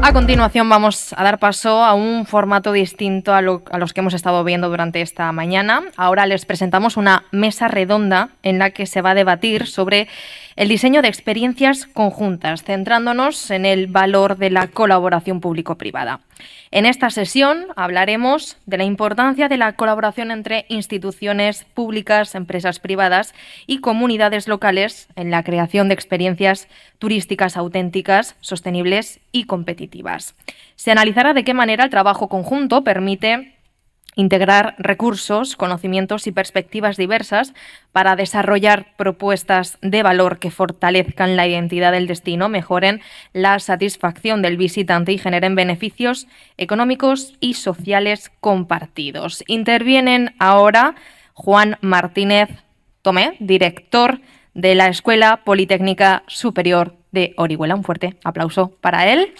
A continuación vamos a dar paso a un formato distinto a los que hemos estado viendo durante esta mañana. Ahora les presentamos una mesa redonda en la que se va a debatir sobre el diseño de experiencias conjuntas, centrándonos en el valor de la colaboración público-privada. En esta sesión hablaremos de la importancia de la colaboración entre instituciones públicas, empresas privadas y comunidades locales en la creación de experiencias turísticas auténticas, sostenibles y competitivas. Se analizará de qué manera el trabajo conjunto permite integrar recursos, conocimientos y perspectivas diversas para desarrollar propuestas de valor que fortalezcan la identidad del destino, mejoren la satisfacción del visitante y generen beneficios económicos y sociales compartidos. Intervienen ahora Juan Martínez Tomé, director de la Escuela Politécnica Superior de Orihuela. Un fuerte aplauso para él.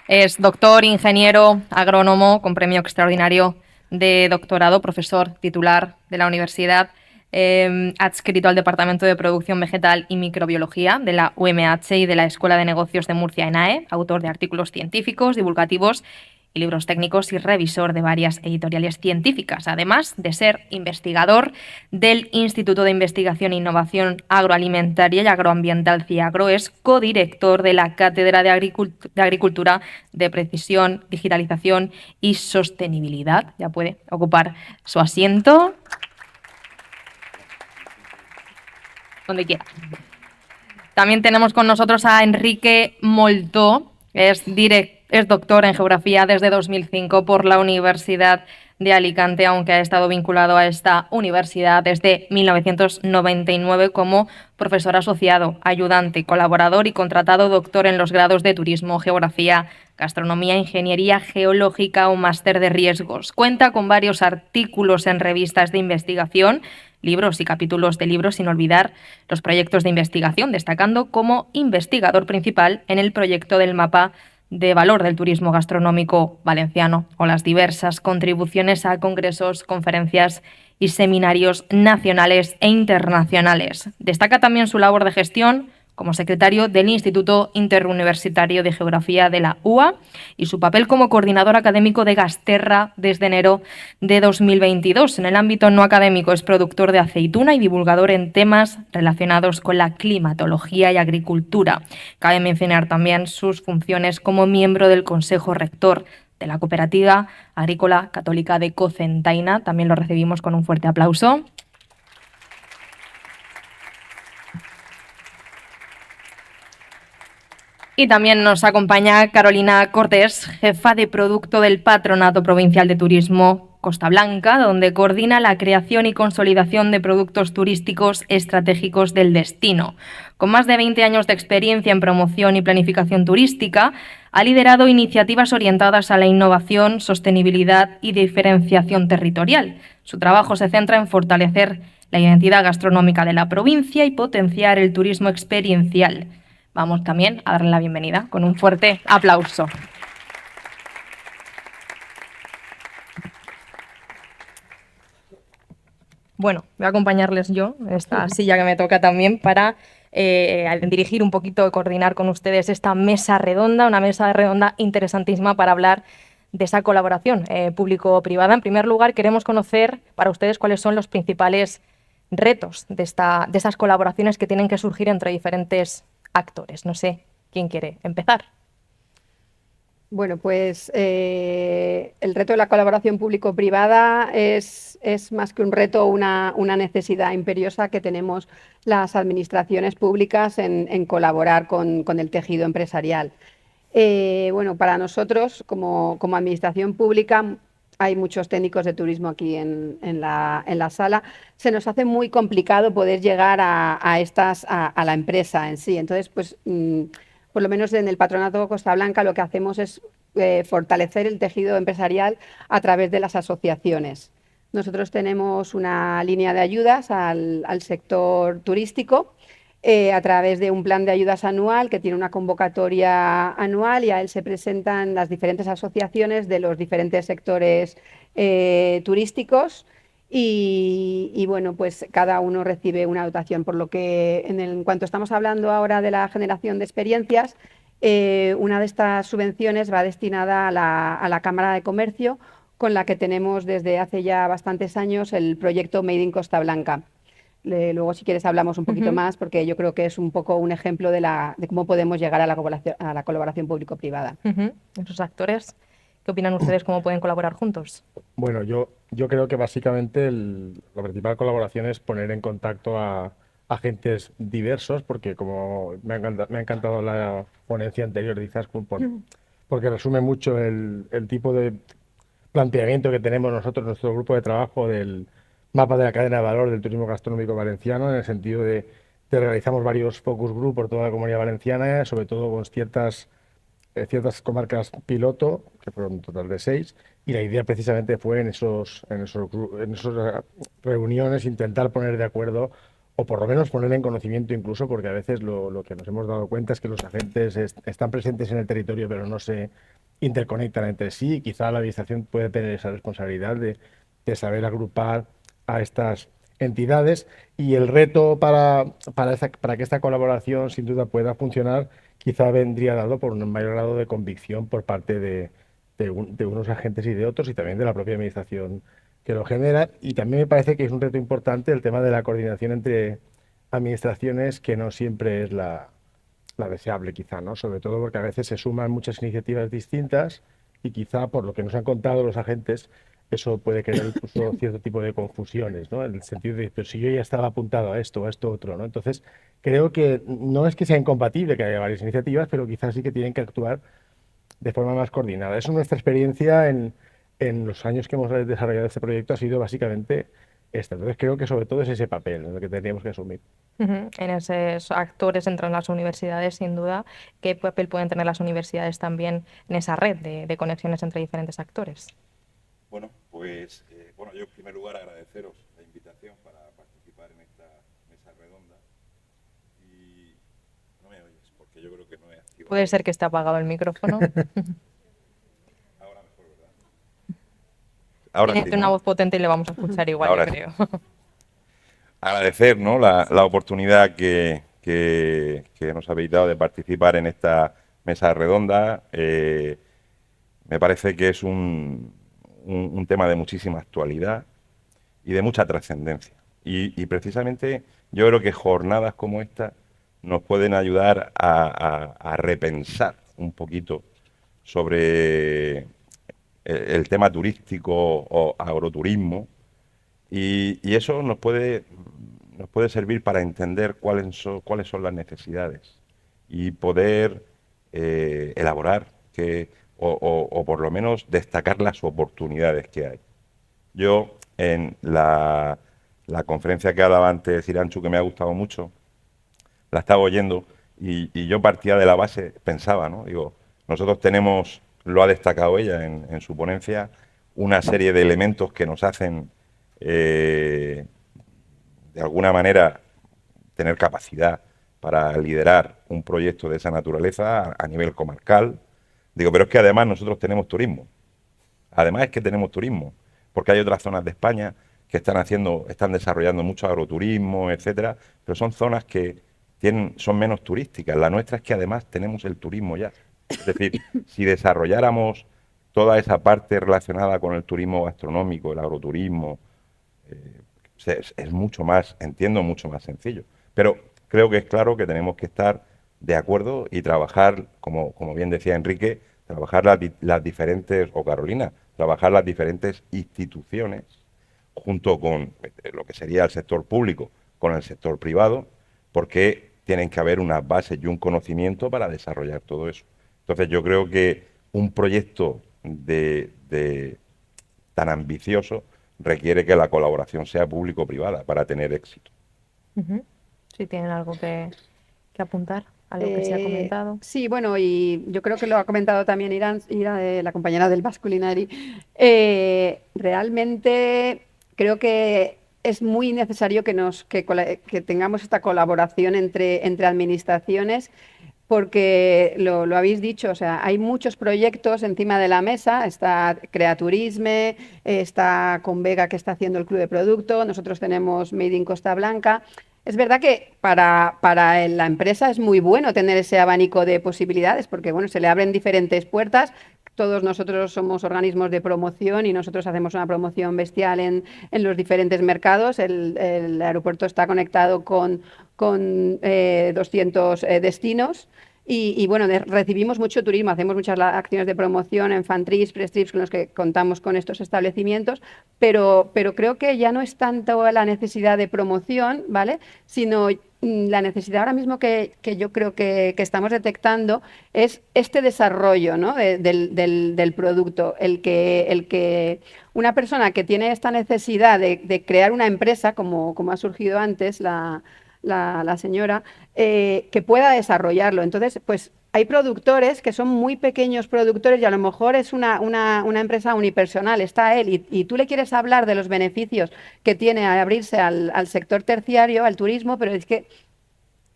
Es doctor, ingeniero, agrónomo con premio extraordinario de doctorado, profesor titular de la universidad, adscrito al Departamento de Producción Vegetal y Microbiología de la UMH y de la Escuela de Negocios de Murcia ENAE, autor de artículos científicos, divulgativos y libros técnicos y revisor de varias editoriales científicas, además de ser investigador del Instituto de Investigación e Innovación Agroalimentaria y Agroambiental CIAGRO. Es codirector de la Cátedra de Agricultura de Precisión, Digitalización y Sostenibilidad. Ya puede ocupar su asiento donde quiera. También tenemos con nosotros a Enrique Moltó, es doctor en Geografía desde 2005 por la Universidad de Alicante, aunque ha estado vinculado a esta universidad desde 1999 como profesor asociado, ayudante, colaborador y contratado doctor en los grados de Turismo, Geografía, Gastronomía, Ingeniería Geológica o Máster de Riesgos. Cuenta con varios artículos en revistas de investigación, libros y capítulos de libros, sin olvidar los proyectos de investigación, destacando como investigador principal en el proyecto del mapa de valor del turismo gastronómico valenciano o las diversas contribuciones a congresos, conferencias y seminarios nacionales e internacionales. Destaca también su labor de gestión como secretario del Instituto Interuniversitario de Geografía de la UA y su papel como coordinador académico de Gasterra desde enero de 2022. En el ámbito no académico es productor de aceituna y divulgador en temas relacionados con la climatología y agricultura. Cabe mencionar también sus funciones como miembro del Consejo Rector de la Cooperativa Agrícola Católica de Cocentaina. También lo recibimos con un fuerte aplauso. Y también nos acompaña Carolina Cortés, jefa de producto del Patronato Provincial de Turismo Costa Blanca, donde coordina la creación y consolidación de productos turísticos estratégicos del destino. Con más de 20 años de experiencia en promoción y planificación turística, ha liderado iniciativas orientadas a la innovación, sostenibilidad y diferenciación territorial. Su trabajo se centra en fortalecer la identidad gastronómica de la provincia y potenciar el turismo experiencial. Vamos también a darle la bienvenida con un fuerte aplauso. Bueno, voy a acompañarles yo, esta silla que me toca también, para dirigir un poquito, coordinar con ustedes esta mesa redonda, una mesa redonda interesantísima para hablar de esa colaboración público-privada. En primer lugar, queremos conocer para ustedes cuáles son los principales retos de esas colaboraciones que tienen que surgir entre diferentes actores. No sé quién quiere empezar. Bueno, pues el reto de la colaboración público-privada es más que un reto, una necesidad imperiosa que tenemos las administraciones públicas en colaborar con el tejido empresarial. Bueno, para nosotros, como administración pública, hay muchos técnicos de turismo aquí en la sala, se nos hace muy complicado poder llegar a la empresa en sí. Entonces, pues por lo menos en el Patronato Costa Blanca lo que hacemos es fortalecer el tejido empresarial a través de las asociaciones. Nosotros tenemos una línea de ayudas al sector turístico a través de un plan de ayudas anual que tiene una convocatoria anual, y a él se presentan las diferentes asociaciones de los diferentes sectores turísticos, y bueno, pues cada uno recibe una dotación, por lo que en cuanto estamos hablando ahora de la generación de experiencias, una de estas subvenciones va destinada a la Cámara de Comercio, con la que tenemos desde hace ya bastantes años el proyecto Made in Costa Blanca. Luego, si quieres, hablamos un poquito más, porque yo creo que es un poco un ejemplo de cómo podemos llegar a la colaboración público-privada. Esos actores, ¿qué opinan ustedes? ¿Cómo pueden colaborar juntos? Bueno, yo creo que básicamente la principal colaboración es poner en contacto a agentes diversos, porque como me ha encantado la ponencia anterior de Izaskun, porque resume mucho el tipo de planteamiento que tenemos nosotros, nuestro grupo de trabajo del mapa de la cadena de valor del turismo gastronómico valenciano, en el sentido de realizamos varios focus group por toda la Comunidad Valenciana, sobre todo con ciertas comarcas piloto, que fueron un total de 6, y la idea precisamente fue en esas reuniones intentar poner de acuerdo, o por lo menos poner en conocimiento incluso, porque a veces lo que nos hemos dado cuenta es que los agentes están presentes en el territorio pero no se interconectan entre sí, y quizá la Administración puede tener esa responsabilidad de saber agrupar a estas entidades, y el reto para que esta colaboración sin duda pueda funcionar quizá vendría dado por un mayor grado de convicción por parte de unos agentes y de otros, y también de la propia Administración que lo genera. Y también me parece que es un reto importante el tema de la coordinación entre administraciones, que no siempre es la deseable quizá, ¿no? Sobre todo porque a veces se suman muchas iniciativas distintas y quizá por lo que nos han contado los agentes, eso puede crear incluso cierto tipo de confusiones, ¿no? En el sentido de, pero si yo ya estaba apuntado a esto otro, ¿no? Entonces, creo que no es que sea incompatible que haya varias iniciativas, pero quizás sí que tienen que actuar de forma más coordinada. Eso, nuestra experiencia en los años que hemos desarrollado este proyecto ha sido básicamente esta. Entonces, creo que sobre todo es ese papel en el que tendríamos que asumir. En esos actores entran las universidades, sin duda. ¿Qué papel pueden tener las universidades también en esa red de conexiones entre diferentes actores? Bueno, pues yo en primer lugar agradeceros la invitación para participar en esta mesa redonda. Y no me oyes, porque yo creo que no he activado. Puede ser que esté apagado el micrófono. Ahora mejor, ¿verdad? Ahora Tiene sí, una ¿no? voz potente y le vamos a escuchar igual, Ahora yo sí. creo. Agradecer, ¿no?, la oportunidad que nos habéis dado de participar en esta mesa redonda. Me parece que es un tema de muchísima actualidad y de mucha trascendencia. Y precisamente yo creo que jornadas como esta nos pueden ayudar a repensar un poquito sobre el tema turístico o agroturismo, y eso nos puede servir para entender cuáles son las necesidades y poder elaborar o por lo menos destacar las oportunidades que hay. Yo, en la conferencia que ha dado antes Iranchu, que me ha gustado mucho, la estaba oyendo y yo partía de la base, pensaba, ¿no? Digo, nosotros tenemos, lo ha destacado ella en su ponencia, una serie de elementos que nos hacen, de alguna manera, tener capacidad para liderar un proyecto de esa naturaleza a nivel comarcal. Digo, pero es que además nosotros tenemos turismo. Además es que tenemos turismo, porque hay otras zonas de España que están desarrollando mucho agroturismo, etcétera, pero son zonas que son menos turísticas. La nuestra es que además tenemos el turismo ya. Es decir, si desarrolláramos toda esa parte relacionada con el turismo gastronómico, el agroturismo, es mucho más, mucho más sencillo. Pero creo que es claro que tenemos que estar de acuerdo y trabajar, como bien decía Enrique, trabajar las diferentes, o Carolina, trabajar las diferentes instituciones junto con lo que sería el sector público, con el sector privado, porque tienen que haber unas bases y un conocimiento para desarrollar todo eso. Entonces yo creo que un proyecto tan ambicioso requiere que la colaboración sea público-privada para tener éxito. Si tienen algo que apuntar a lo que se ha comentado. Sí, bueno, y yo creo que lo ha comentado también Irán, la compañera del Basque Culinary. Realmente creo que es muy necesario que tengamos esta colaboración entre administraciones, porque lo habéis dicho, o sea, hay muchos proyectos encima de la mesa, está Creaturisme, está Convega que está haciendo el Club de Producto, nosotros tenemos Made in Costa Blanca. Es verdad que para la empresa es muy bueno tener ese abanico de posibilidades, porque bueno, se le abren diferentes puertas. Todos nosotros somos organismos de promoción y nosotros hacemos una promoción bestial en los diferentes mercados. El aeropuerto está conectado con 200 destinos. Y bueno, recibimos mucho turismo, hacemos muchas acciones de promoción en Fantrips, Prestrips con los que contamos con estos establecimientos, pero creo que ya no es tanto la necesidad de promoción, ¿vale? Sino la necesidad ahora mismo que yo creo que estamos detectando es este desarrollo, ¿no? del producto, el que una persona que tiene esta necesidad de crear una empresa, como ha surgido antes la señora, que pueda desarrollarlo. Entonces, pues hay productores que son muy pequeños productores y a lo mejor es una empresa unipersonal, está él y tú le quieres hablar de los beneficios que tiene al abrirse al sector terciario, al turismo, pero es que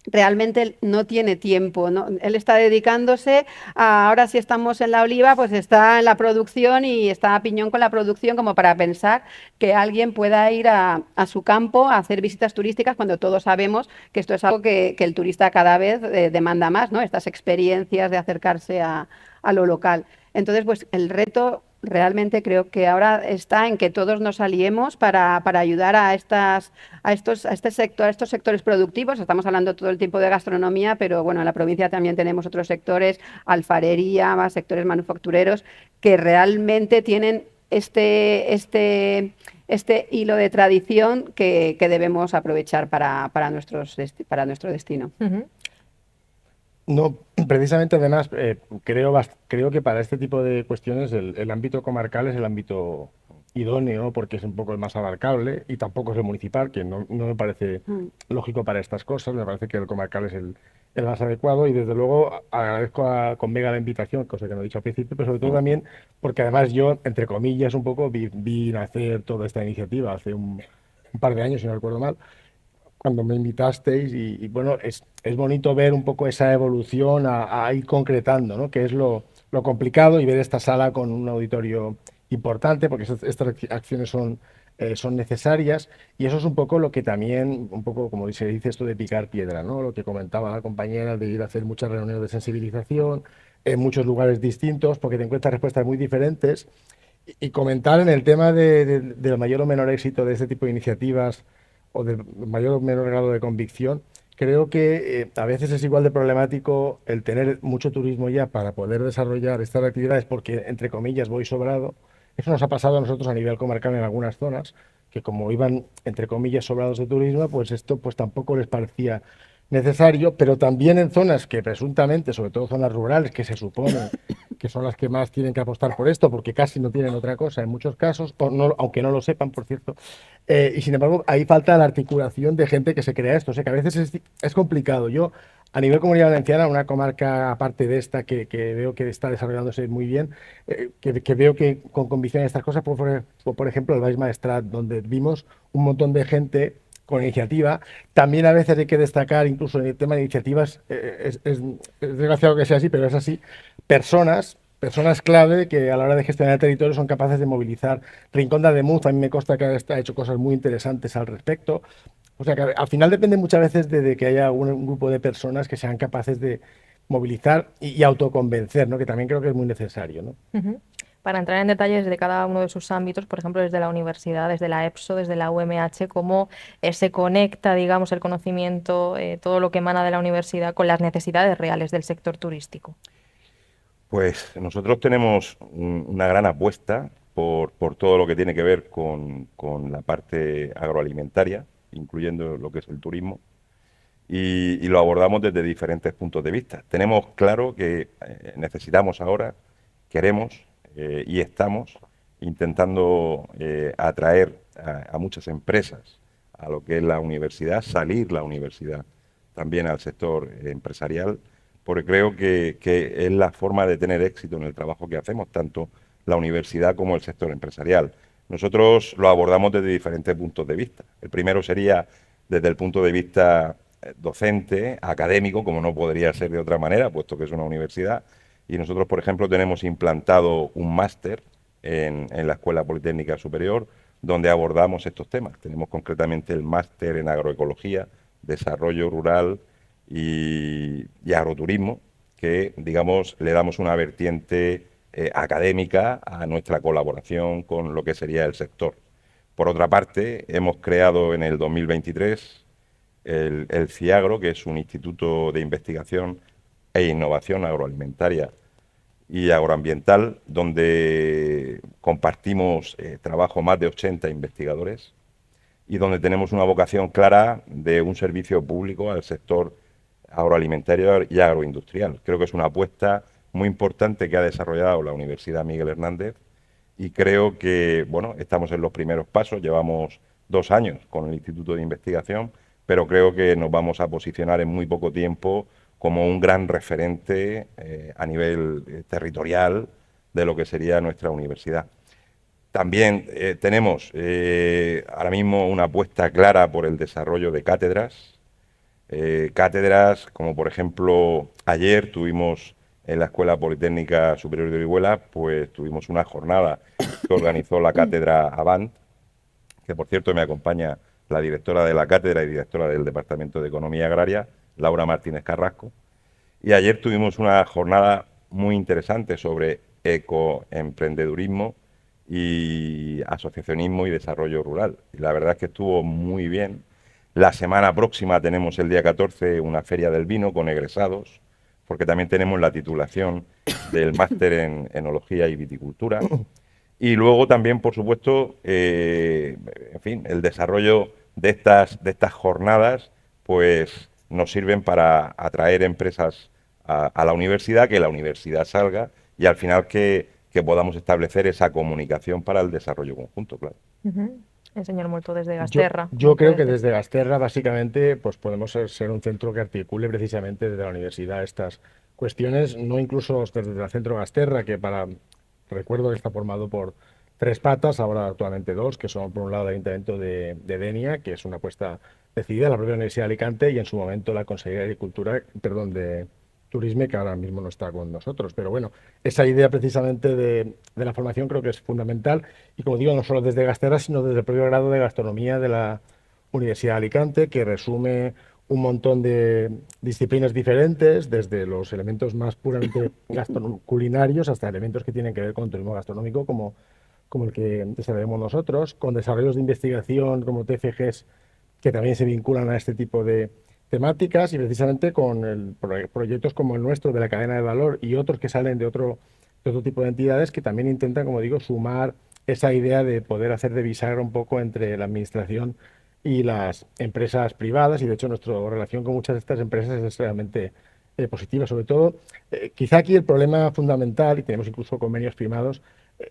realmente él no tiene tiempo, ¿no? Él está dedicándose ahora si estamos en la oliva, pues está en la producción y está a piñón con la producción como para pensar que alguien pueda ir a su campo a hacer visitas turísticas cuando todos sabemos que esto es algo que el turista cada vez demanda más, ¿no? Estas experiencias de acercarse a lo local. Entonces, pues el reto realmente creo que ahora está en que todos nos aliemos para ayudar a estos sectores productivos. Estamos hablando todo el tiempo de gastronomía, pero bueno, en la provincia también tenemos otros sectores, alfarería, más sectores manufactureros, que realmente tienen este hilo de tradición que debemos aprovechar para nuestro destino. Ujú. No, precisamente además creo que para este tipo de cuestiones el ámbito comarcal es el ámbito idóneo porque es un poco el más abarcable y tampoco es el municipal, que no me parece lógico para estas cosas, me parece que el comarcal es el más adecuado y desde luego agradezco a Convega la invitación, cosa que no he dicho al principio, pero sobre todo también porque además yo, entre comillas, un poco vi nacer toda esta iniciativa hace un par de años, si no recuerdo mal, cuando me invitasteis y bueno, es bonito ver un poco esa evolución a ir concretando, ¿no? Que es lo complicado y ver esta sala con un auditorio importante, porque estas acciones son necesarias y eso es un poco lo que también, un poco como se dice esto de picar piedra, ¿no? Lo que comentaba la compañera de ir a hacer muchas reuniones de sensibilización en muchos lugares distintos, porque te encuentras respuestas muy diferentes y comentar en el tema del mayor o menor éxito de este tipo de iniciativas o de mayor o menor grado de convicción, creo que a veces es igual de problemático el tener mucho turismo ya para poder desarrollar estas actividades porque, entre comillas, voy sobrado. Eso nos ha pasado a nosotros a nivel comarcal en algunas zonas, que como iban, entre comillas, sobrados de turismo, pues esto pues tampoco les parecía necesario, pero también en zonas que presuntamente, sobre todo zonas rurales, que se supone que son las que más tienen que apostar por esto, porque casi no tienen otra cosa en muchos casos, o no, aunque no lo sepan, por cierto, y sin embargo ahí falta la articulación de gente que se crea esto, o sea que a veces es complicado. Yo, a nivel Comunidad Valenciana, una comarca aparte de esta que veo que está desarrollándose muy bien, que veo que con convicción estas cosas, por ejemplo el Baix Maestrat, donde vimos un montón de gente con iniciativa. También a veces hay que destacar, incluso en el tema de iniciativas, es desgraciado que sea así, pero es así, personas clave que a la hora de gestionar el territorio son capaces de movilizar. Rincón de Ademuz, a mí me consta que ha hecho cosas muy interesantes al respecto. O sea que al final depende muchas veces de que haya un grupo de personas que sean capaces de movilizar y autoconvencer, ¿no? Que también creo que es muy necesario, ¿no? Ujú. Para entrar en detalles de cada uno de sus ámbitos, por ejemplo, desde la universidad, desde la EPSO, desde la UMH, cómo se conecta, digamos, el conocimiento, todo lo que emana de la universidad con las necesidades reales del sector turístico. Pues nosotros tenemos una gran apuesta por todo lo que tiene que ver con la parte agroalimentaria, incluyendo lo que es el turismo, y lo abordamos desde diferentes puntos de vista. Tenemos claro que necesitamos ahora, queremos y estamos intentando atraer a muchas empresas a lo que es la universidad, salir la universidad también al sector empresarial, porque creo que es la forma de tener éxito en el trabajo que hacemos, tanto la universidad como el sector empresarial. Nosotros lo abordamos desde diferentes puntos de vista. El primero sería desde el punto de vista docente, académico, como no podría ser de otra manera, puesto que es una universidad. Y nosotros, por ejemplo, tenemos implantado un máster en la Escuela Politécnica Superior, donde abordamos estos temas. Tenemos concretamente el máster en agroecología, desarrollo rural y agroturismo, que, digamos, le damos una vertiente académica a nuestra colaboración con lo que sería el sector. Por otra parte, hemos creado en el 2023 el CIAGRO, que es un instituto de investigación e innovación agroalimentaria y agroambiental, donde compartimos trabajo más de 80 investigadores y donde tenemos una vocación clara de un servicio público al sector agroalimentario y agroindustrial. Creo que es una apuesta muy importante que ha desarrollado la Universidad Miguel Hernández y creo que, bueno, estamos en los primeros pasos, llevamos 2 años con el Instituto de Investigación, pero creo que nos vamos a posicionar en muy poco tiempo como un gran referente a nivel territorial de lo que sería nuestra universidad. También tenemos ahora mismo una apuesta clara por el desarrollo de cátedras. Cátedras como, por ejemplo, ayer tuvimos en la Escuela Politécnica Superior de Orihuela, pues tuvimos una jornada que organizó la cátedra Avant, que por cierto me acompaña la directora de la cátedra y directora del Departamento de Economía Agraria, Laura Martínez Carrasco. Y ayer tuvimos una jornada muy interesante sobre ecoemprendedurismo y asociacionismo y desarrollo rural. Y la verdad es que estuvo muy bien. La semana próxima tenemos el día 14 una feria del vino con egresados, porque también tenemos la titulación del máster en enología y viticultura. Y luego también, por supuesto, en fin, el desarrollo de estas jornadas, pues nos sirven para atraer empresas a la universidad, que la universidad salga y al final que podamos establecer esa comunicación para el desarrollo conjunto, claro. El señor Molto desde Gasterra. Yo creo que desde Gasterra, básicamente, pues podemos ser un centro que articule precisamente desde la universidad estas cuestiones, no incluso desde el centro Gasterra, que recuerdo que está formado por 3 patas, ahora actualmente 2, que son por un lado el Ayuntamiento de Denia, que es una apuesta decidida, la propia Universidad de Alicante, y en su momento la Consejería de Agricultura, perdón, de Turisme, que ahora mismo no está con nosotros. Pero bueno, esa idea precisamente de la formación creo que es fundamental, y como digo, no solo desde Gasterra, sino desde el propio grado de gastronomía de la Universidad de Alicante, que resume un montón de disciplinas diferentes, desde los elementos más puramente culinarios hasta elementos que tienen que ver con turismo gastronómico, como el que desarrollamos nosotros, con desarrollos de investigación como TFGs que también se vinculan a este tipo de temáticas, y precisamente con proyectos como el nuestro de la cadena de valor y otros que salen de otro tipo de entidades que también intentan, como digo, sumar esa idea de poder hacer de bisagra un poco entre la administración y las empresas privadas, y de hecho nuestra relación con muchas de estas empresas es realmente positiva. Sobre todo, quizá aquí el problema fundamental, y tenemos incluso convenios firmados,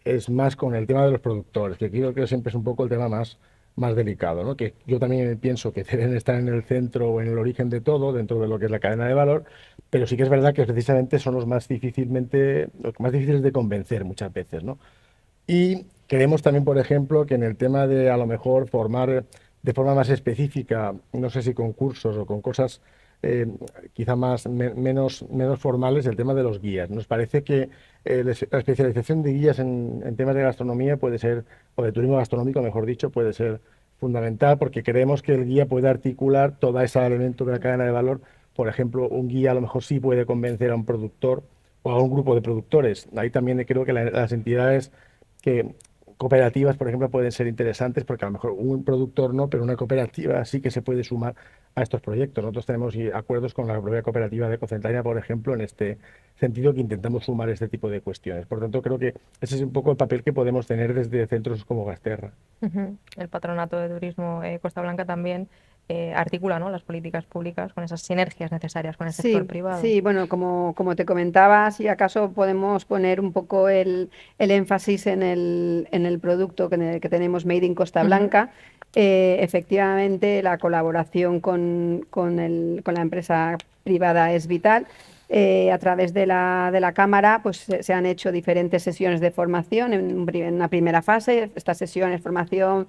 es más con el tema de los productores, que creo que siempre es un poco el tema más delicado, ¿no? Que yo también pienso que deben estar en el centro o en el origen de todo, dentro de lo que es la cadena de valor, pero sí que es verdad que precisamente son los más difíciles de convencer muchas veces, ¿no? Y creemos también, por ejemplo, que en el tema de a lo mejor formar de forma más específica, no sé si con cursos o con cosas quizá menos formales, el tema de los guías. Nos parece que la especialización de guías en temas de gastronomía puede ser, o de turismo gastronómico, mejor dicho, puede ser fundamental, porque creemos que el guía puede articular todo ese elemento de la cadena de valor. Por ejemplo, un guía a lo mejor sí puede convencer a un productor o a un grupo de productores. Ahí también creo que las entidades cooperativas, por ejemplo, pueden ser interesantes, porque a lo mejor un productor no, pero una cooperativa sí que se puede sumar a estos proyectos. Nosotros tenemos acuerdos con la propia cooperativa de Ecocentaria, por ejemplo, en este sentido, que intentamos sumar este tipo de cuestiones. Por tanto, creo que ese es un poco el papel que podemos tener desde centros como Gasterra. El Patronato de Turismo Costa Blanca también articula, ¿no?, las políticas públicas con esas sinergias necesarias con el sector privado. Sí, bueno, como te comentaba, si acaso podemos poner un poco el énfasis en el producto que tenemos Made in Costa Blanca. Efectivamente, la colaboración con la empresa privada es vital. A través de la Cámara pues, se han hecho diferentes sesiones de formación en una primera fase. Esta sesión es formación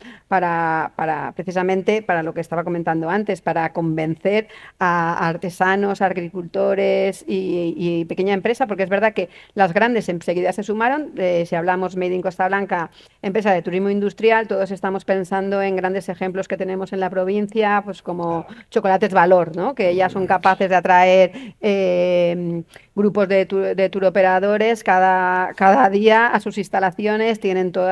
precisamente para lo que estaba comentando antes, para convencer a artesanos, a agricultores y pequeña empresa, porque es verdad que las grandes enseguida se sumaron. Si hablamos Made in Costa Blanca, empresa de turismo industrial, todos estamos pensando en grandes ejemplos que tenemos en la provincia, pues como Chocolates Valor, ¿no? Que ya son capaces de atraer grupos de turoperadores cada día a sus instalaciones, tienen todo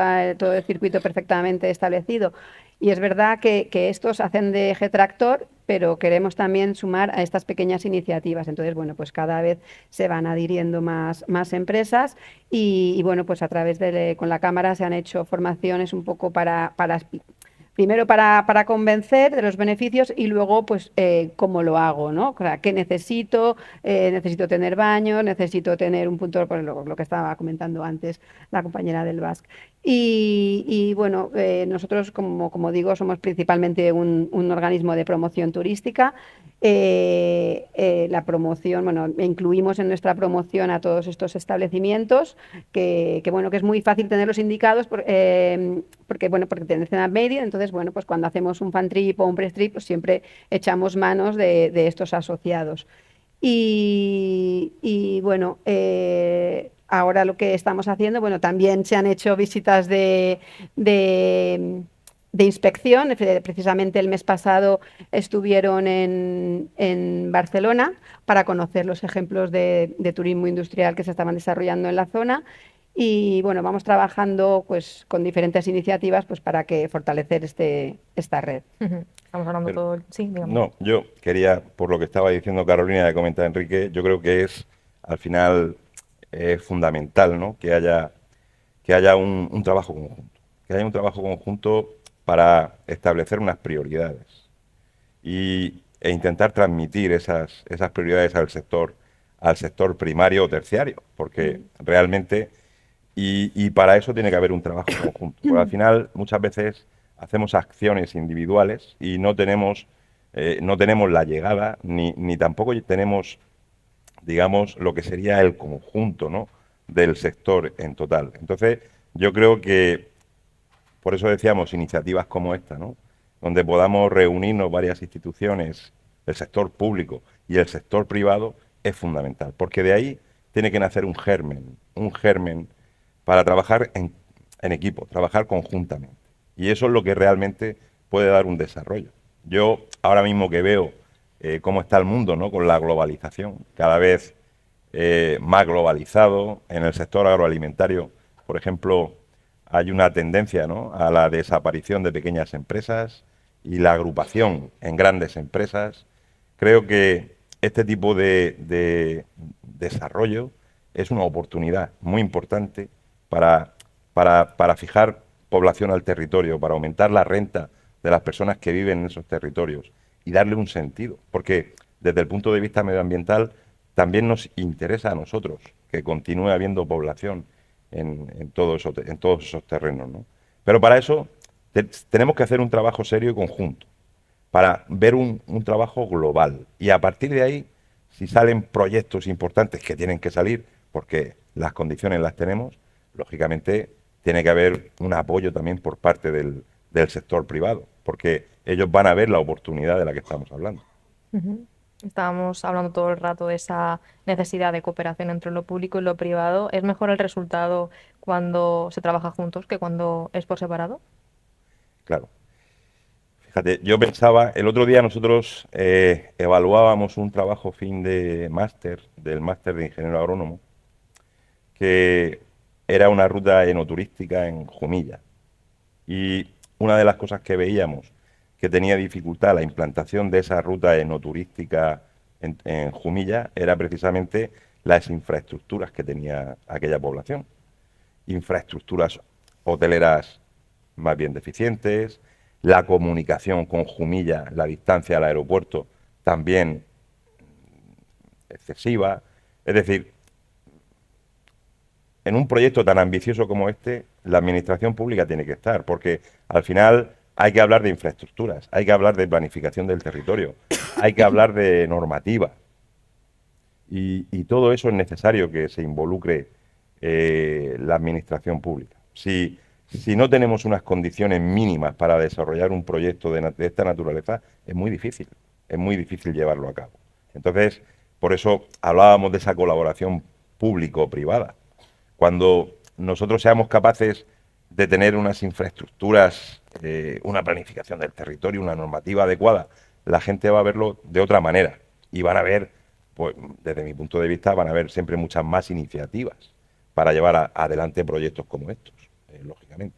el circuito perfectamente establecido. Y es verdad que estos hacen de eje tractor, pero queremos también sumar a estas pequeñas iniciativas. Entonces, bueno, pues cada vez se van adhiriendo más empresas y bueno, pues a través con la Cámara se han hecho formaciones un poco primero para convencer de los beneficios y luego, pues, cómo lo hago, ¿no? O sea, ¿qué necesito? Necesito tener baño, necesito tener un punto, por lo que estaba comentando antes la compañera del Basque. Y bueno, nosotros, como digo, somos principalmente un organismo de promoción turística. La promoción, bueno, incluimos en nuestra promoción a todos estos establecimientos bueno, que es muy fácil tenerlos indicados porque pertenecen a Media. Entonces, bueno, pues cuando hacemos un fan trip o un press trip, pues siempre echamos manos de estos asociados. Y bueno, ahora lo que estamos haciendo, bueno, también se han hecho visitas de inspección. Precisamente el mes pasado estuvieron en Barcelona para conocer los ejemplos de turismo industrial que se estaban desarrollando en la zona. Y bueno, vamos trabajando pues con diferentes iniciativas pues para fortalecer esta red. Estamos hablando todo. Sí, digamos. No, yo quería, por lo que estaba diciendo Carolina y que comenta Enrique, yo creo que al final, es fundamental, ¿no? Que haya un trabajo conjunto. Que haya un trabajo conjunto para establecer unas prioridades e intentar transmitir esas prioridades al sector primario o terciario, porque realmente, y para eso tiene que haber un trabajo conjunto. Porque al final, muchas veces hacemos acciones individuales y no tenemos la llegada, ni tampoco tenemos, digamos, lo que sería el conjunto, ¿no?, del sector en total. Entonces, yo creo que, por eso decíamos, iniciativas como esta, ¿no?, donde podamos reunirnos varias instituciones, el sector público y el sector privado, es fundamental, porque de ahí tiene que nacer un germen para trabajar en equipo, trabajar conjuntamente. Y eso es lo que realmente puede dar un desarrollo. Yo ahora mismo que veo cómo está el mundo, ¿no?, con la globalización, cada vez más globalizado, en el sector agroalimentario, por ejemplo, hay una tendencia, ¿no?, a la desaparición de pequeñas empresas y la agrupación en grandes empresas. Creo que este tipo de desarrollo es una oportunidad muy importante para fijar población al territorio, para aumentar la renta de las personas que viven en esos territorios y darle un sentido, porque desde el punto de vista medioambiental también nos interesa a nosotros que continúe habiendo población en todos esos terrenos, ¿no? Pero para eso tenemos que hacer un trabajo serio y conjunto, para ver un trabajo global. Y a partir de ahí, si salen proyectos importantes que tienen que salir, porque las condiciones las tenemos, lógicamente tiene que haber un apoyo también por parte del sector privado, porque ellos van a ver la oportunidad de la que estamos hablando. Estábamos hablando todo el rato de esa necesidad de cooperación entre lo público y lo privado. ¿Es mejor el resultado cuando se trabaja juntos que cuando es por separado? Claro. Fíjate, yo pensaba, el otro día nosotros evaluábamos un trabajo fin de máster, del máster de ingeniero agrónomo, que era una ruta enoturística en Jumilla. Y una de las cosas que veíamos que tenía dificultad la implantación de esa ruta enoturística en Jumilla era precisamente las infraestructuras que tenía aquella población. Infraestructuras hoteleras más bien deficientes, la comunicación con Jumilla, la distancia al aeropuerto también excesiva. Es decir, en un proyecto tan ambicioso como este, la administración pública tiene que estar, porque al final hay que hablar de infraestructuras, hay que hablar de planificación del territorio, hay que hablar de normativa. Y todo eso es necesario que se involucre la administración pública. Si no tenemos unas condiciones mínimas para desarrollar un proyecto de esta naturaleza, es muy difícil llevarlo a cabo. Entonces, por eso hablábamos de esa colaboración público-privada. Cuando nosotros seamos capaces de tener unas infraestructuras, una planificación del territorio, una normativa adecuada, la gente va a verlo de otra manera y van a ver, pues, desde mi punto de vista, van a haber siempre muchas más iniciativas para llevar adelante proyectos como estos, lógicamente.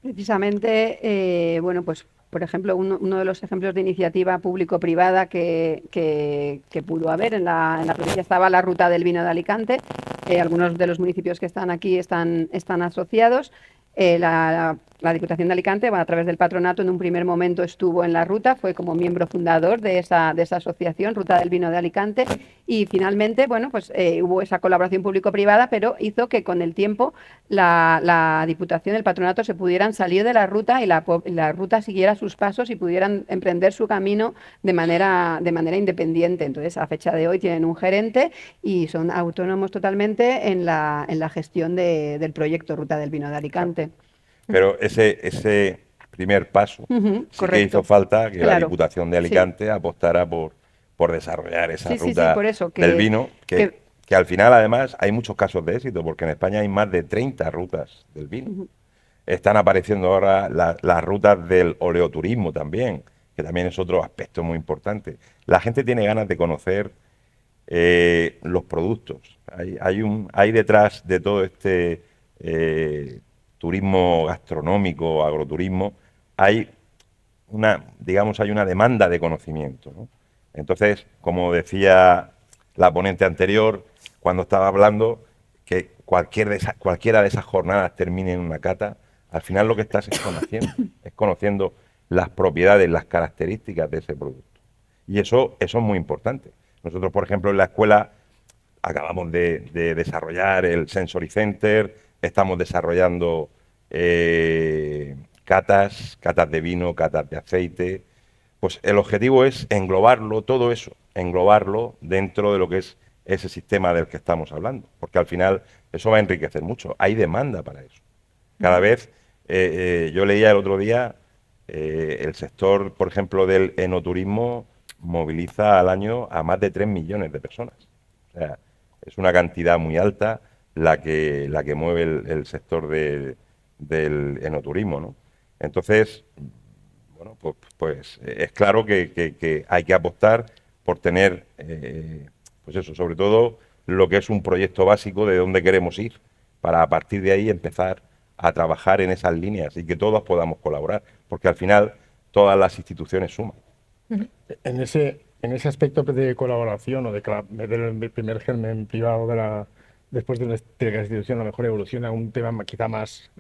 Precisamente, bueno, pues por ejemplo, uno de los ejemplos de iniciativa público-privada que pudo haber en la provincia estaba la Ruta del Vino de Alicante. Algunos de los municipios que están aquí están asociados. La Diputación de Alicante, a través del patronato, en un primer momento estuvo en la ruta, fue como miembro fundador de esa asociación, Ruta del Vino de Alicante, y finalmente, bueno, pues hubo esa colaboración público-privada, pero hizo que con el tiempo la Diputación, el patronato, se pudieran salir de la ruta y la ruta siguiera sus pasos y pudieran emprender su camino de manera independiente. Entonces, a fecha de hoy tienen un gerente y son autónomos totalmente en la gestión del proyecto Ruta del Vino de Alicante. Pero ese primer paso sí correcto. que hizo falta que la Claro, Diputación de Alicante apostara por desarrollar esa ruta por eso, del vino, que al final además hay muchos casos de éxito, porque en España hay más de 30 rutas del vino. Están apareciendo ahora las rutas del oleoturismo también, que también es otro aspecto muy importante. La gente tiene ganas de conocer los productos. Hay detrás de todo este turismo gastronómico, agroturismo, hay una demanda de conocimiento, ¿no? Entonces, como decía la ponente anterior, cuando estaba hablando, que cualquiera de esas jornadas termine en una cata, al final lo que estás es conociendo las propiedades, las características de ese producto. Y eso es muy importante. Nosotros, por ejemplo, en la escuela acabamos de desarrollar el Sensory Center, estamos desarrollando catas de vino, catas de aceite. Pues el objetivo es englobarlo, todo eso, englobarlo dentro de lo que es ese sistema del que estamos hablando, porque al final eso va a enriquecer mucho. Hay demanda para eso. Cada vez, yo leía el otro día, el sector, por ejemplo, del enoturismo moviliza al año a más de 3 millones de personas. O sea, es una cantidad muy alta la que mueve el sector del enoturismo, ¿no? Entonces, bueno, pues es claro que hay que apostar por tener, pues eso, sobre todo lo que es un proyecto básico de dónde queremos ir, para a partir de ahí empezar a trabajar en esas líneas y que todos podamos colaborar, porque al final todas las instituciones suman. En ese aspecto de colaboración o del primer germen privado después de la institución, a lo mejor evoluciona a un tema quizá más,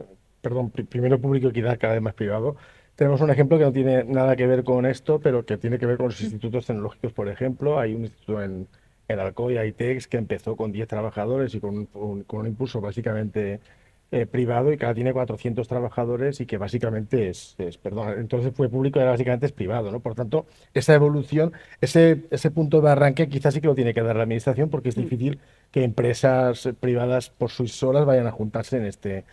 primero público y quizá cada vez más privado. Tenemos un ejemplo que no tiene nada que ver con esto, pero que tiene que ver con los institutos tecnológicos, por ejemplo. Hay un instituto en Alcoy, ITEX, que empezó con 10 trabajadores y con un impulso básicamente privado, y que ahora tiene 400 trabajadores y que básicamente entonces fue público y ahora básicamente es privado, ¿no? Por tanto, esa evolución, ese punto de arranque quizás sí que lo tiene que dar la administración, porque es difícil que empresas privadas por sus solas vayan a juntarse en este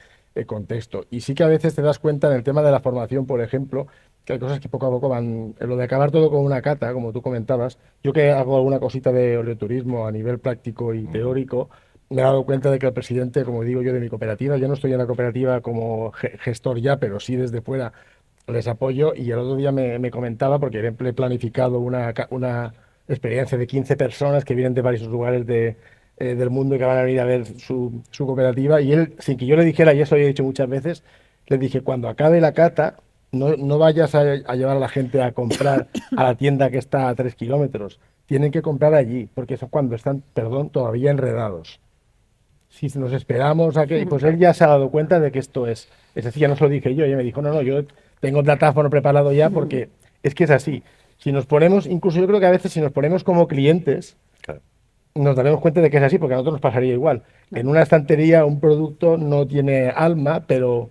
contexto. Y sí que a veces te das cuenta en el tema de la formación, por ejemplo, que hay cosas que poco a poco van, en lo de acabar todo con una cata, como tú comentabas. Yo que hago alguna cosita de oleoturismo a nivel práctico y teórico, me he dado cuenta de que el presidente, como digo yo, de mi cooperativa, yo no estoy en la cooperativa como gestor ya, pero sí desde fuera les apoyo, y el otro día me comentaba, porque he planificado una experiencia de 15 personas que vienen de varios lugares del mundo y que van a venir a ver su cooperativa, y él, sin que yo le dijera, y eso lo he dicho muchas veces, le dije, cuando acabe la cata, no vayas a llevar a la gente a comprar a la tienda que está a 3 kilómetros, tienen que comprar allí, porque eso cuando están, todavía enredados. Si nos esperamos a que... Pues él ya se ha dado cuenta de que esto es decir, ya no se lo dije yo, ella me dijo, no, yo tengo el datáfono preparado ya, porque es que es así. Si nos ponemos, incluso yo creo que a veces si nos ponemos como clientes, Claro, nos daremos cuenta de que es así, porque a nosotros nos pasaría igual. En una estantería un producto no tiene alma, pero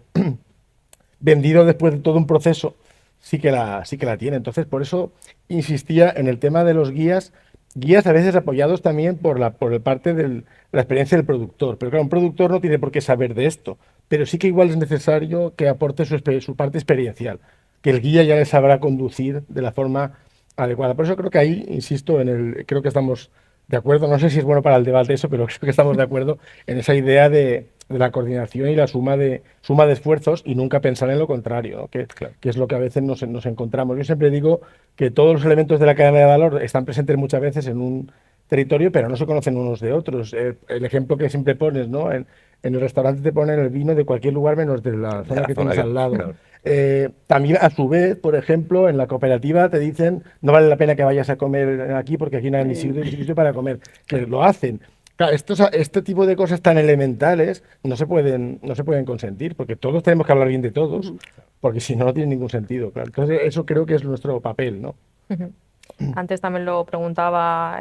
vendido después de todo un proceso sí que la tiene. Entonces, por eso insistía en el tema de los guías, guías a veces apoyados también por el parte de la experiencia del productor. Pero claro, un productor no tiene por qué saber de esto, pero sí que igual es necesario que aporte su parte experiencial, que el guía ya le sabrá conducir de la forma adecuada. Por eso creo que ahí, insisto, creo que estamos de acuerdo, no sé si es bueno para el debate eso, pero creo que estamos de acuerdo en esa idea de la coordinación y la suma de esfuerzos y nunca pensar en lo contrario, ¿no? Que es lo que a veces nos encontramos. Yo siempre digo que todos los elementos de la cadena de valor están presentes muchas veces en un territorio, pero no se conocen unos de otros. El ejemplo que siempre pones, ¿no? En el restaurante te ponen el vino de cualquier lugar menos de la zona que tienes al lado. Claro. También, a su vez, por ejemplo, en la cooperativa te dicen no vale la pena que vayas a comer aquí porque aquí no hay ni sitio para comer, que lo hacen. Claro, este tipo de cosas tan elementales no se pueden consentir, porque todos tenemos que hablar bien de todos, porque si no, no tiene ningún sentido. Claro. Entonces, eso creo que es nuestro papel, ¿no? Ujú. Antes también lo preguntaba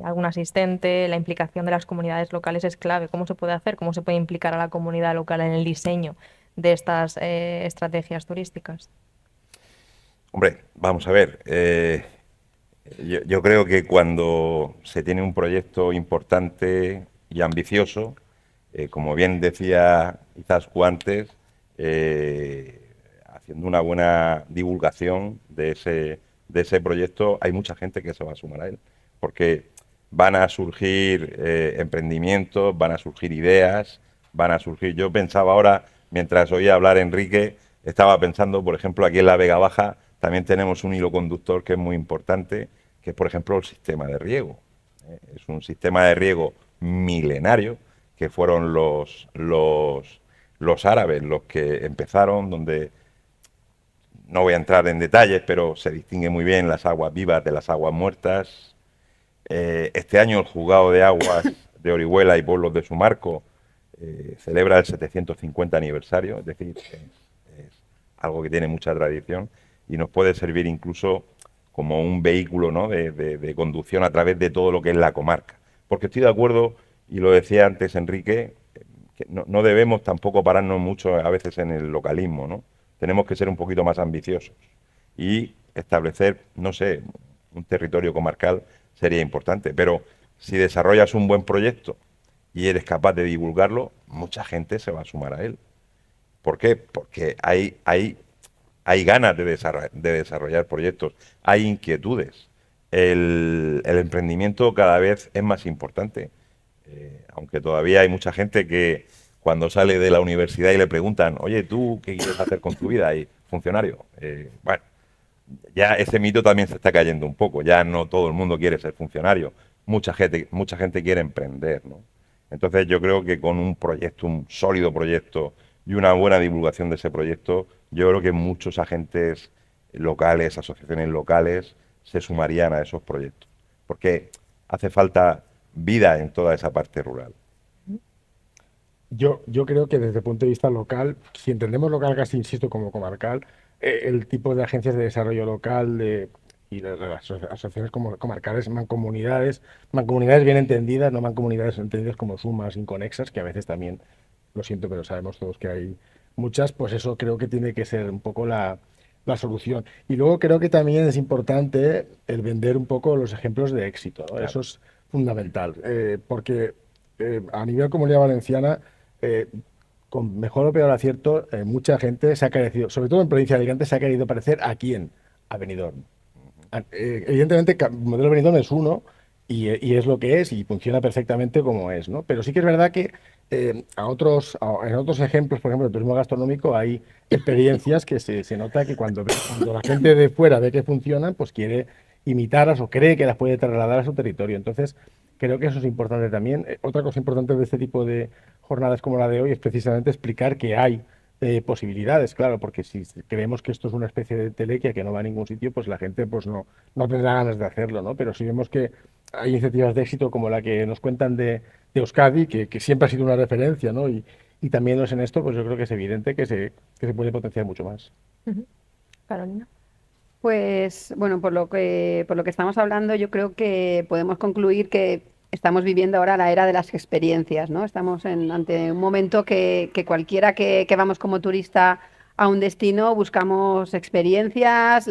algún asistente, la implicación de las comunidades locales es clave. ¿Cómo se puede hacer? ¿Cómo se puede implicar a la comunidad local en el diseño de estas estrategias turísticas? Hombre, vamos a ver. Yo creo que cuando se tiene un proyecto importante y ambicioso, como bien decía Izaskun antes, haciendo una buena divulgación de ese proyecto, hay mucha gente que se va a sumar a él, porque van a surgir emprendimientos, van a surgir ideas, van a surgir... Yo pensaba ahora, mientras oía hablar Enrique, estaba pensando, por ejemplo, aquí en la Vega Baja también tenemos un hilo conductor que es muy importante, que es, por ejemplo, el sistema de riego. Es un sistema de riego milenario, que fueron los árabes los que empezaron, donde no voy a entrar en detalles, pero se distingue muy bien las aguas vivas de las aguas muertas. Este año el Juzgado de Aguas de Orihuela y Pueblos de Sumarco celebra el 750 aniversario, es decir, es algo que tiene mucha tradición y nos puede servir incluso como un vehículo, ¿no?, de conducción a través de todo lo que es la comarca. Porque estoy de acuerdo, y lo decía antes Enrique, que no debemos tampoco pararnos mucho a veces en el localismo, ¿no? Tenemos que ser un poquito más ambiciosos y establecer, no sé, un territorio comarcal sería importante, pero si desarrollas un buen proyecto y eres capaz de divulgarlo, mucha gente se va a sumar a él. ¿Por qué? Porque hay ganas de desarrollar proyectos, hay inquietudes. El emprendimiento cada vez es más importante, aunque todavía hay mucha gente que cuando sale de la universidad y le preguntan, oye, ¿tú qué quieres hacer con tu vida? Y funcionario. Bueno, ya ese mito también se está cayendo un poco, ya no todo el mundo quiere ser funcionario, mucha gente quiere emprender, ¿no? Entonces yo creo que con un proyecto, un sólido proyecto y una buena divulgación de ese proyecto, yo creo que muchos agentes locales, asociaciones locales, se sumarían a esos proyectos, porque hace falta vida en toda esa parte rural. Yo creo que desde el punto de vista local, si entendemos local casi, insisto, como comarcal, el tipo de agencias de desarrollo local y las asociaciones como comarcales, mancomunidades bien entendidas, no mancomunidades entendidas como sumas inconexas, que a veces también, lo siento, pero sabemos todos que hay muchas, pues eso creo que tiene que ser un poco la solución. Y luego creo que también es importante el vender un poco los ejemplos de éxito, ¿no? Claro. Eso es fundamental, porque a nivel Comunidad Valenciana, con mejor o peor acierto, mucha gente se ha querido, sobre todo en provincia de Alicante, se ha querido parecer ¿a quién? A Benidorm. Evidentemente, el modelo Benidorm es uno y es lo que es y funciona perfectamente como es, ¿no? Pero sí que es verdad que en otros ejemplos, por ejemplo, el turismo gastronómico, hay experiencias que se nota que cuando la gente de fuera ve que funcionan, pues quiere imitarlas o cree que las puede trasladar a su territorio. Entonces, creo que eso es importante también. Otra cosa importante de este tipo de jornadas como la de hoy es precisamente explicar que hay posibilidades, claro, porque si creemos que esto es una especie de telequia que no va a ningún sitio, pues la gente pues no tendrá ganas de hacerlo, ¿no? Pero si vemos que hay iniciativas de éxito como la que nos cuentan de Euskadi, que siempre ha sido una referencia, ¿no? Y también lo es en esto, pues yo creo que es evidente que se puede potenciar mucho más. Carolina. Pues bueno, por lo que estamos hablando, yo creo que podemos concluir que estamos viviendo ahora la era de las experiencias, ¿no? Estamos ante un momento que cualquiera que vamos como turista a un destino buscamos experiencias,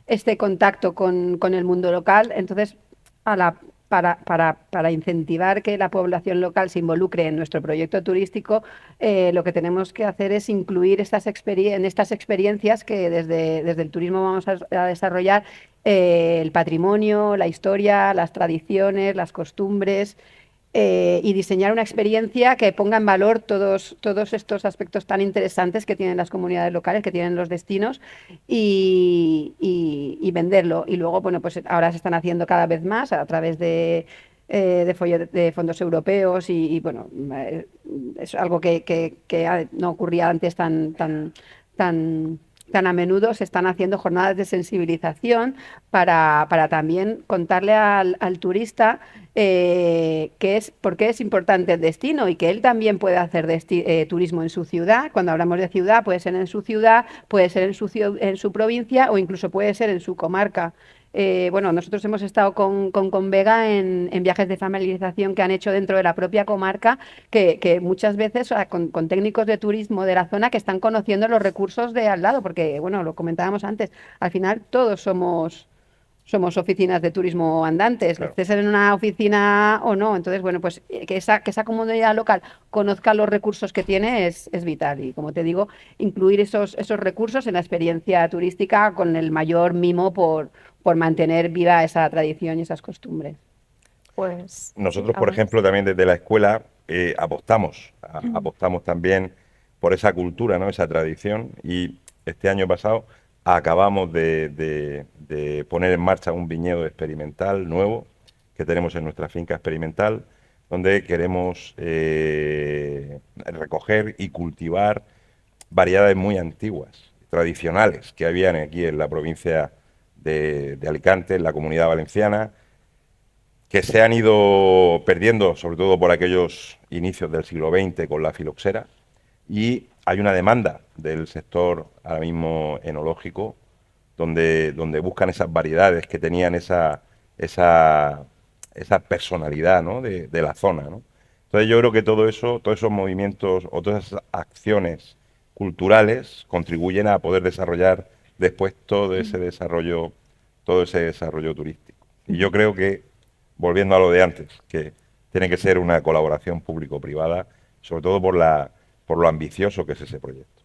este contacto con el mundo local. Entonces, para incentivar que la población local se involucre en nuestro proyecto turístico, lo que tenemos que hacer es incluir en estas experiencias que desde el turismo vamos a desarrollar, el patrimonio, la historia, las tradiciones, las costumbres, y diseñar una experiencia que ponga en valor todos estos aspectos tan interesantes que tienen las comunidades locales, que tienen los destinos, y venderlo. Y luego, bueno, pues ahora se están haciendo cada vez más a través de fondos europeos bueno, es algo que no ocurría antes tan a menudo. Se están haciendo jornadas de sensibilización para también contarle al turista por qué es importante el destino y que él también puede hacer turismo en su ciudad. Cuando hablamos de ciudad, puede ser en su ciudad, puede ser en su provincia o incluso puede ser en su comarca. Bueno, nosotros hemos estado con Convega en viajes de familiarización que han hecho dentro de la propia comarca, que muchas veces, o sea, con técnicos de turismo de la zona que están conociendo los recursos de al lado, porque, bueno, lo comentábamos antes, al final todos somos oficinas de turismo andantes, Claro. estés en una oficina o no. Entonces, bueno, pues que esa comunidad local conozca los recursos que tiene es vital. Y como te digo, incluir esos recursos en la experiencia turística con el mayor mimo por mantener viva esa tradición y esas costumbres. Pues Nosotros, por ejemplo, también desde la escuela apostamos también por esa cultura, ¿no? Esa tradición, y este año pasado acabamos de poner en marcha un viñedo experimental nuevo que tenemos en nuestra finca experimental, donde queremos recoger y cultivar variedades muy antiguas, tradicionales, que habían aquí en la provincia de Alicante, en la Comunidad Valenciana, que se han ido perdiendo, sobre todo por aquellos inicios del siglo XX con la filoxera, y hay una demanda del sector ahora mismo enológico, donde buscan esas variedades que tenían esa personalidad, ¿no? de la zona, ¿no? Entonces yo creo que todo eso, todos esos movimientos o todas esas acciones culturales contribuyen a poder desarrollar después todo ese desarrollo turístico. Y yo creo que, volviendo a lo de antes, que tiene que ser una colaboración público-privada, sobre todo por lo ambicioso que es ese proyecto.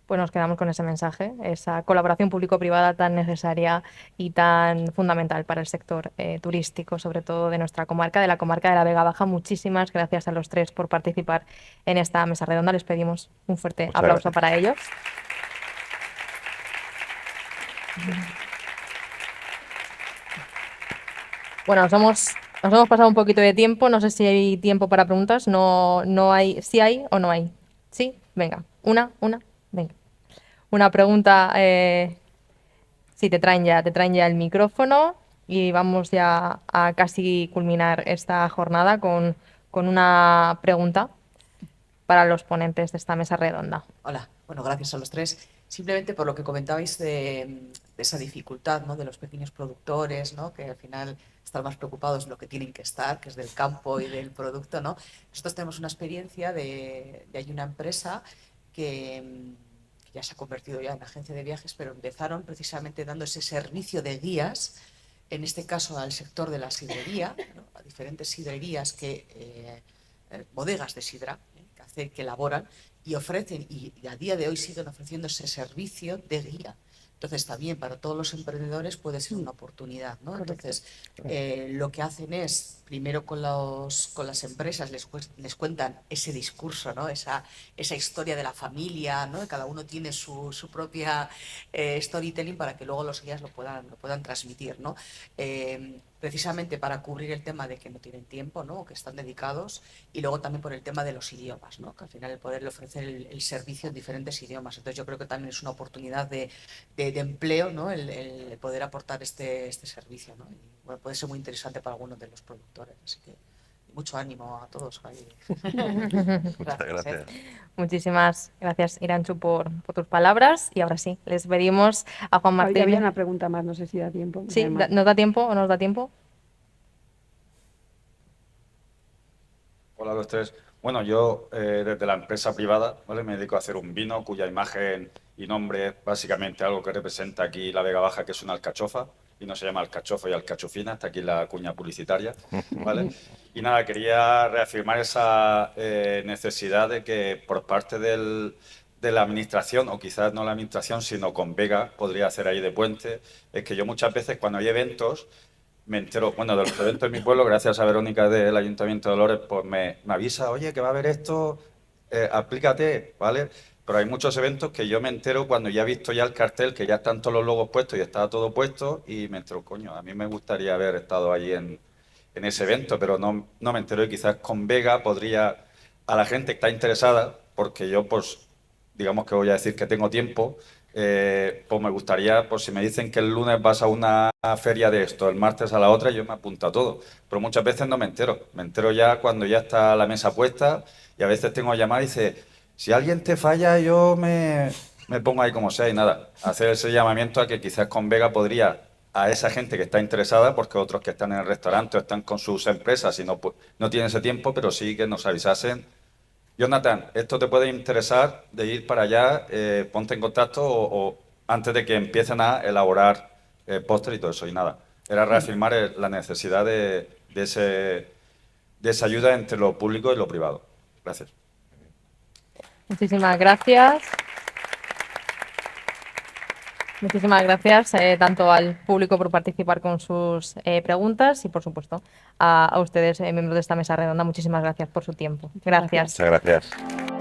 Pues nos quedamos con ese mensaje, esa colaboración público-privada tan necesaria y tan fundamental para el sector turístico, sobre todo de nuestra comarca, de la comarca de la Vega Baja. Muchísimas gracias a los tres por participar en esta mesa redonda. Les pedimos un fuerte Muchas aplauso gracias. para ellos. Bueno, nos hemos pasado un poquito de tiempo. No sé si hay tiempo para preguntas. No hay. ¿Sí hay o no hay? Sí, venga. Venga. Una pregunta. Sí, te traen ya el micrófono y vamos ya a casi culminar esta jornada con una pregunta para los ponentes de esta mesa redonda. Hola, bueno, gracias a los tres. Simplemente por lo que comentabais de esa dificultad, ¿no? De los pequeños productores, ¿no? Que al final están más preocupados en lo que tienen que estar, que es del campo y del producto, ¿no? Nosotros tenemos una experiencia hay una empresa que ya se ha convertido ya en agencia de viajes, pero empezaron precisamente dando ese servicio de guías, en este caso al sector de la sidrería, ¿no? A diferentes sidrerías bodegas de sidra, que elaboran y ofrecen, y a día de hoy siguen ofreciendo ese servicio de guía. Entonces también para todos los emprendedores puede ser una oportunidad, ¿no? Entonces lo que hacen es, primero con las empresas les cuentan ese discurso, ¿no? Esa historia de la familia, ¿no? Cada uno tiene su propia storytelling para que luego los guías lo puedan transmitir, ¿no? Precisamente para cubrir el tema de que no tienen tiempo, ¿no? O que están dedicados, y luego también por el tema de los idiomas, ¿no? Que al final el poderle ofrecer el servicio en diferentes idiomas. Entonces yo creo que también es una oportunidad de empleo, ¿no? El poder aportar este servicio, ¿no? Y bueno, puede ser muy interesante para algunos de los productores, así que mucho ánimo a todos. Muchas gracias. Muchísimas gracias, Iranchu, por tus palabras. Y ahora sí, les pedimos a Juan Martín. Había una pregunta más, no sé si da tiempo. Sí, ¿nos da tiempo o no nos da tiempo? Hola a los tres. Bueno, yo desde la empresa privada, ¿vale? Me dedico a hacer un vino cuya imagen y nombre es básicamente algo que representa aquí la Vega Baja, que es una alcachofa. y no se llama Alcachofo y Alcachofina, está aquí la cuña publicitaria, ¿vale? Y nada, quería reafirmar esa necesidad de que por parte de la administración, o quizás no la administración, sino con Vega, podría hacer ahí de puente, es que yo muchas veces cuando hay eventos, me entero, bueno, de los eventos de mi pueblo, gracias a Verónica del Ayuntamiento de Dolores, pues me avisa, oye, que va a haber esto, aplícate, ¿vale? Pero hay muchos eventos que yo me entero cuando ya he visto ya el cartel, que ya están todos los logos puestos y está todo puesto, y me entero, coño, a mí me gustaría haber estado allí en ese evento, pero no me entero, y quizás con Vega podría, a la gente que está interesada, porque yo, pues, digamos que voy a decir que tengo tiempo, pues me gustaría, pues si me dicen que el lunes vas a una feria de esto, el martes a la otra, yo me apunto a todo. Pero muchas veces no me entero ya cuando ya está la mesa puesta, y a veces tengo llamadas y dice, si alguien te falla, yo me pongo ahí como sea, y nada, hacer ese llamamiento a que quizás con Vega podría, a esa gente que está interesada, porque otros que están en el restaurante o están con sus empresas y no tienen ese tiempo, pero sí que nos avisasen. Jonathan, esto te puede interesar de ir para allá, ponte en contacto o antes de que empiecen a elaborar postres y todo eso. Y nada, era reafirmar la necesidad de esa ayuda entre lo público y lo privado. Gracias. Muchísimas gracias. Muchísimas gracias tanto al público por participar con sus preguntas y, por supuesto, a ustedes, miembros de esta mesa redonda. Muchísimas gracias por su tiempo. Gracias. Muchas gracias.